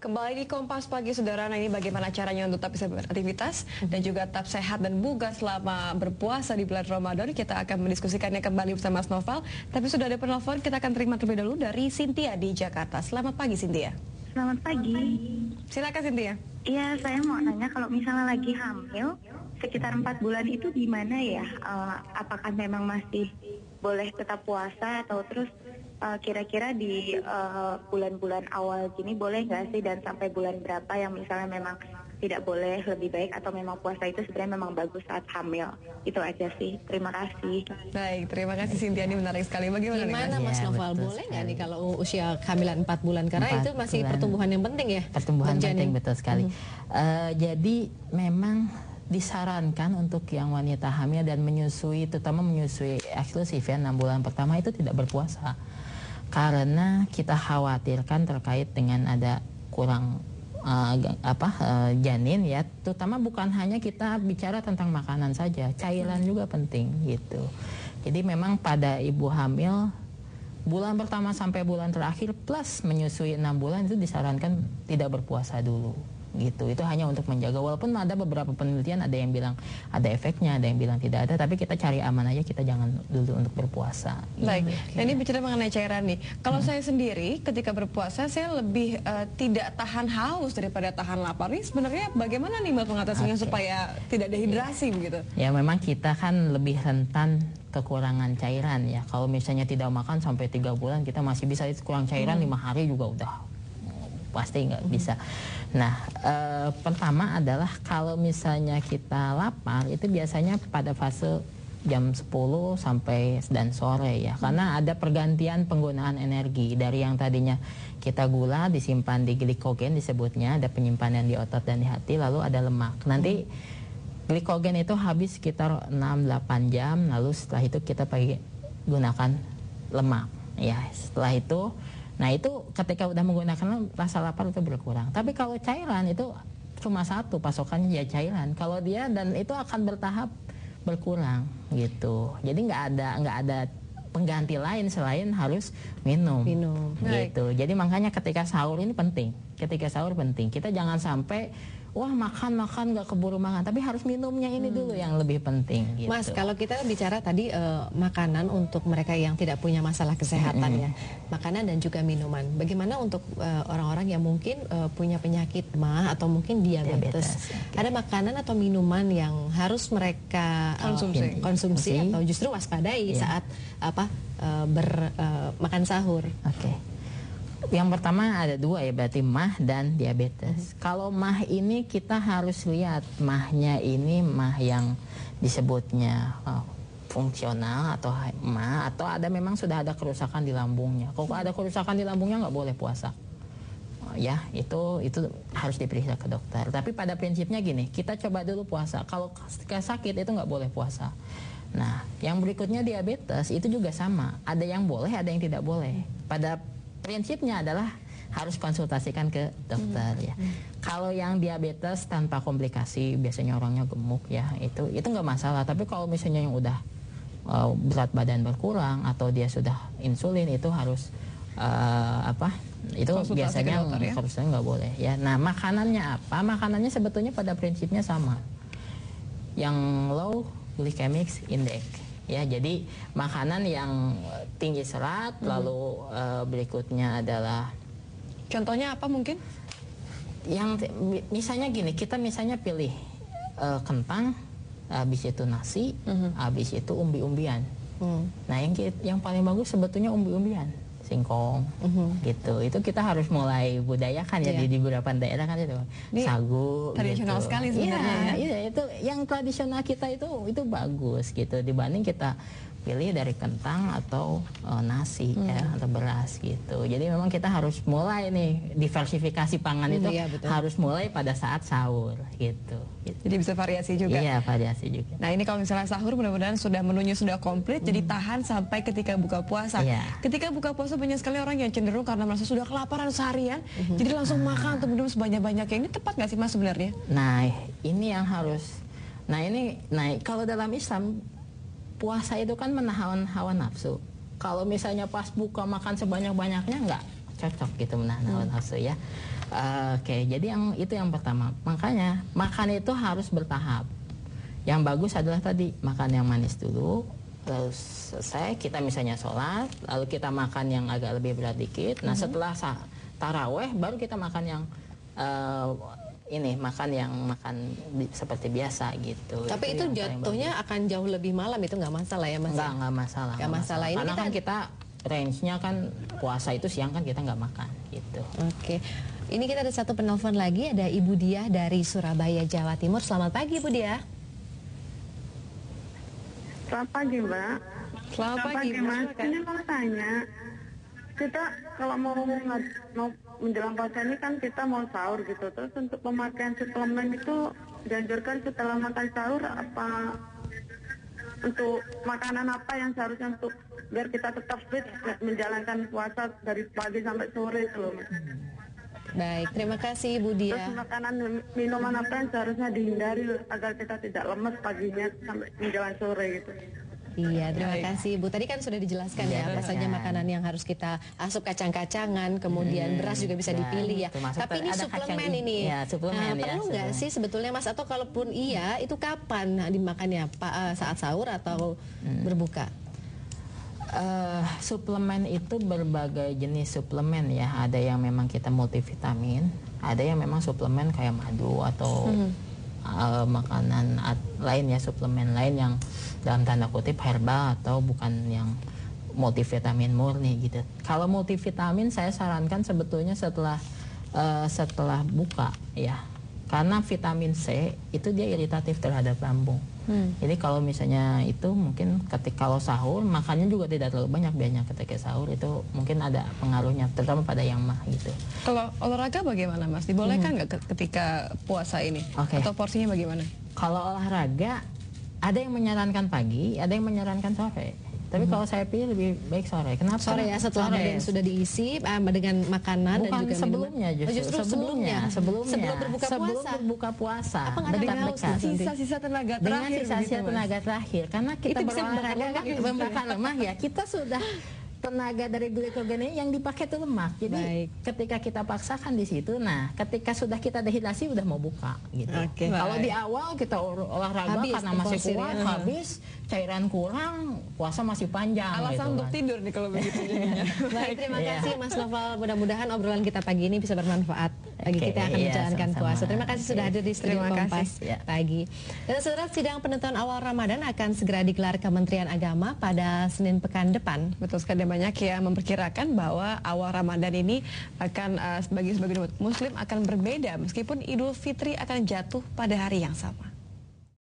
Kembali di Kompas Pagi, saudara. Nah, ini bagaimana caranya untuk tetap bisa beraktivitas dan juga tetap sehat dan bugar selama berpuasa di bulan Ramadan. Kita akan mendiskusikannya kembali bersama Mas Noval. Tapi sudah ada penelpon, kita akan terima terlebih dahulu dari Cynthia di Jakarta. Selamat pagi, Cynthia. Selamat pagi. Silakan, Cynthia. Iya, saya mau nanya kalau misalnya lagi hamil, sekitar 4 bulan itu gimana ya? Apakah memang masih boleh tetap puasa atau terus kira-kira di bulan-bulan awal gini boleh nggak sih, dan sampai bulan berapa yang misalnya memang tidak boleh, lebih baik atau memang puasa itu sebenarnya memang bagus saat hamil? Itu aja sih. Terima kasih. Baik, terima kasih Cynthia, ini menarik sekali. Bagaimana Gimana Mas Ya, Noval, betul boleh nggak sekali. nih kalau usia kehamilan 4 bulan? Karena 4 itu masih bulan. pertumbuhan yang penting ya. Pertumbuhan Berjanin. penting, betul sekali. Jadi memang disarankan untuk yang wanita hamil dan menyusui, terutama menyusui eksklusif ya 6 bulan pertama itu tidak berpuasa. Karena kita khawatirkan terkait dengan ada kurang janin ya, terutama bukan hanya kita bicara tentang makanan saja, cairan juga penting gitu. Jadi memang pada ibu hamil bulan pertama sampai bulan terakhir plus menyusui 6 bulan itu disarankan tidak berpuasa dulu gitu. Itu hanya untuk menjaga, walaupun ada beberapa penelitian ada yang bilang ada efeknya, ada yang bilang tidak ada, tapi kita cari aman aja, kita jangan dulu untuk berpuasa. Baik, nah ini bicara mengenai cairan nih. Kalau saya sendiri ketika berpuasa saya lebih tidak tahan haus daripada tahan lapar. Ini sebenarnya bagaimana nih Mbak mengatasinya supaya tidak dehidrasi begitu? Ya memang kita kan lebih rentan kekurangan cairan ya. Kalau misalnya tidak makan sampai 3 bulan kita masih bisa, kurang cairan 5 hari juga udah pasti nggak bisa. Nah, pertama adalah kalau misalnya kita lapar itu biasanya pada fase jam 10 sampai dan sore ya, karena ada pergantian penggunaan energi dari yang tadinya kita gula disimpan di glikogen disebutnya, ada penyimpanan di otot dan di hati, lalu ada lemak. Nanti glikogen itu habis sekitar 6-8 jam, lalu setelah itu kita pakai gunakan lemak ya. Setelah itu, nah itu ketika udah menggunakan rasa lapar itu berkurang. Tapi kalau cairan itu cuma satu pasokannya ya cairan. Kalau dia, dan itu akan bertahap berkurang gitu. Jadi nggak ada pengganti lain selain harus minum. Gitu. Jadi makanya ketika sahur ini penting. Ketika sahur penting. Kita jangan sampai wah makan nggak keburu makan, tapi harus minumnya ini dulu yang lebih penting gitu. Mas, kalau kita bicara tadi makanan untuk mereka yang tidak punya masalah kesehatan ya, makanan dan juga minuman. Bagaimana untuk orang-orang yang mungkin punya penyakit mah atau mungkin diabetes? Ada makanan atau minuman yang harus mereka konsumsi atau justru waspadai saat makan sahur? Oke. Yang pertama ada 2 ya, berarti mah dan diabetes. Kalau mah ini kita harus lihat mahnya ini mah yang disebutnya fungsional atau mah, atau ada memang sudah ada kerusakan di lambungnya. Kalau ada kerusakan di lambungnya nggak boleh puasa. Ya itu harus diperiksa ke dokter. Tapi pada prinsipnya gini, kita coba dulu puasa. Kalau sakit itu nggak boleh puasa. Nah, yang berikutnya diabetes itu juga sama. Ada yang boleh, ada yang tidak boleh. Pada prinsipnya adalah harus konsultasikan ke dokter ya. Kalau yang diabetes tanpa komplikasi, biasanya orangnya gemuk ya, itu nggak masalah. Tapi kalau misalnya yang udah berat badan berkurang atau dia sudah insulin, itu harus itu biasanya harusnya nggak boleh ya. Nah, makanannya apa? Makanannya sebetulnya pada prinsipnya sama. Yang low glycemic index. Ya, jadi makanan yang tinggi serat, lalu berikutnya adalah, Contohnya apa mungkin? Yang misalnya gini, kita misalnya pilih kentang, habis itu nasi, habis itu umbi-umbian. Nah, yang paling bagus sebetulnya umbi-umbian, singkong, gitu. Itu kita harus mulai budayakan ya di beberapa daerah kan itu. Ini sagu tradisional gitu. sekali sebenarnya. Iya, itu yang tradisional kita itu bagus gitu, dibanding kita pilih dari kentang atau nasi ya, atau beras gitu. Jadi memang kita harus mulai nih diversifikasi pangan itu harus mulai pada saat sahur gitu. Jadi bisa variasi juga. Iya, variasi juga. Nah, ini kalau misalnya sahur mudah-mudahan sudah menunya sudah komplit, jadi tahan sampai ketika buka puasa. Ketika buka puasa banyak sekali orang yang cenderung karena merasa sudah kelaparan seharian, jadi langsung makan atau minum sebanyak-banyaknya. Ini tepat nggak sih Mas sebenarnya? Nah, ini yang harus. Nah, kalau dalam Islam puasa itu kan menahan hawa nafsu. Kalau misalnya pas buka makan sebanyak-banyaknya, nggak cocok gitu menahan hawa nafsu ya. Oke, jadi itu yang pertama. Makanya makan itu harus bertahap. Yang bagus adalah tadi makan yang manis dulu, lalu selesai kita misalnya sholat, lalu kita makan yang agak lebih berat dikit. Nah setelah taraweh baru kita makan yang makan seperti biasa gitu. Tapi itu jatuhnya akan jauh lebih malam, itu nggak masalah ya Mas? Nggak masalah. Nggak masalah. Ini karena kan kita range-nya kan puasa itu siang kan kita nggak makan gitu. Oke. Ini kita ada satu penelpon lagi, ada Ibu Diah dari Surabaya, Jawa Timur. Selamat pagi Ibu Diah. Selamat pagi Mbak. Selamat pagi Mas. Ini mau tanya, kita kalau mau menjelang puasa ini kan kita mau sahur gitu. Terus untuk pemakaian suplemen itu dianjurkan setelah makan sahur apa? Untuk makanan apa yang seharusnya untuk biar kita tetap fit menjalankan puasa dari pagi sampai sore itu loh. Baik, terima kasih Ibu Diah. Terus makanan minuman apa yang seharusnya dihindari agar kita tidak lemes paginya sampai menjelang sore gitu. Iya, terima kasih Bu. Tadi kan sudah dijelaskan ya apa saja makanan yang harus kita asup, kacang-kacangan, kemudian beras juga bisa dipilih ya. Tapi ini suplemen ini. Ya, suplemen perlu nggak sih sebetulnya Mas, atau kalaupun iya, itu kapan dimakannya? Saat sahur atau berbuka? Suplemen itu berbagai jenis suplemen ya. Ada yang memang kita multivitamin, ada yang memang suplemen kayak madu atau makanan lain ya, suplemen lain yang dalam tanda kutip herbal atau bukan yang multivitamin murni gitu. Kalau multivitamin saya sarankan sebetulnya setelah buka ya, karena vitamin C itu dia iritatif terhadap lambung. Jadi kalau misalnya itu mungkin kalau sahur makannya juga tidak terlalu banyak, biasanya ketika sahur itu mungkin ada pengaruhnya terutama pada yang mah gitu. Kalau olahraga bagaimana Mas? Dibolehkan nggak ketika puasa ini? Atau porsinya bagaimana? Kalau olahraga ada yang menyarankan pagi, ada yang menyarankan sore. Tapi kalau saya pilih lebih baik sore. Kenapa? Sore ya, setelah badan sudah diisi dengan makanan dan juga sebelumnya minuman. justru sebelumnya. Sebelum berbuka puasa. Apa dengan sisa-sisa tenaga terakhir? Dengan sisa-sisa tenaga terakhir. Karena kita berolahraga kan membakar lemak ya. Kita sudah tenaga dari glikogen ini yang dipakai itu lemak. Jadi ketika kita paksakan di situ, nah ketika sudah kita dehidrasi udah mau buka gitu. Kalau di awal kita olahraga karena masih kuat, habis cairan kurang, puasa masih panjang. Alasan gitu untuk tidur nih kalau begitu. Baik, terima kasih Mas Noval. Mudah-mudahan obrolan kita pagi ini bisa bermanfaat bagi kita yang akan menjalankan puasa. Terima kasih sudah hadir di studio Kompas pagi. Dan saudara, sidang penentuan awal Ramadan akan segera digelar Kementerian Agama pada Senin pekan depan. Betul sekali, banyak yang memperkirakan bahwa awal Ramadan ini akan bagi sebagian muslim akan berbeda meskipun Idul Fitri akan jatuh pada hari yang sama.